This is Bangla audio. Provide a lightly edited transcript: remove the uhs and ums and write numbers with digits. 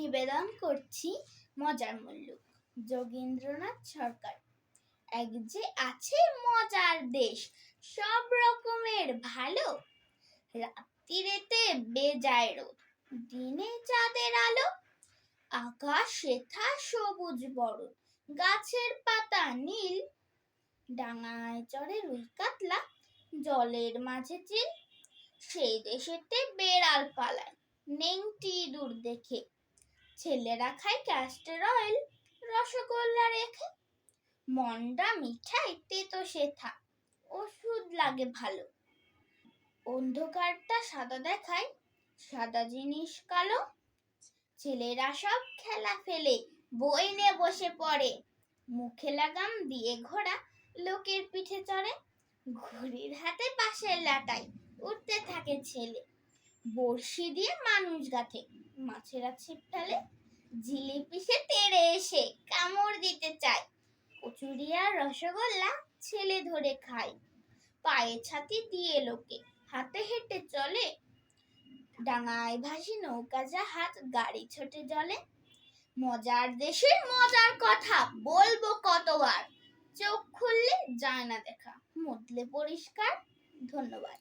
নিবেদন করছি মজার মুল্লুক। যোগীন্দ্রনাথ সরকার। এক যে আছে মজার দেশ, সব রকমের ভালো। রাত্রিরেতে বেজায় রোদ, দিনে চাঁদের আলো। আকাশ সেথা সবুজ বরণ, গাছের পাতা নীল। ডাঙায় চড়ে রুই কাতলা, জলের মাঝে চিল। সেই দেশেতে বেড়াল পালায়, নেংটি ইঁদুর দেখে। ছেলেরা খায় ক্যাস্টর অয়েল, রসগোল্লা রেখে। মন্ডা মিঠাই তেতো সেথা, ওষুধ লাগে ভালো। অন্ধকারটা সাদা দেখায়, সাদা জিনিস কালো। ছেলেরা সব খেলা ফেলে, বই নিয়ে বসে পড়ে। মুখে লাগাম দিয়ে ঘোড়া, লোকের পিঠে চড়ে। ঘুড়ির হাতে বাঁশের লাটাই, উঠতে থাকে ছেলে। বড়শি দিয়ে মানুষ গাঁথে, মাছেরা ছিপ ফেলে। জিলিপি সে তেড়ে এসে কামড় দিতে চায়। কচুরি আর রসগোল্লা ছেলে ধরে খায়। পায়ে ছাতি দিয়ে লোকে, হাতে হেঁটে চলে। ডাঙায় ভাসি নৌকা জাহাজ, গাড়ি ছোটে জলে। মজার দেশের মজার কথা বলবো কতবার, চোখ খুললে যায় না দেখা, মুতলে পরিষ্কার। ধন্যবাদ।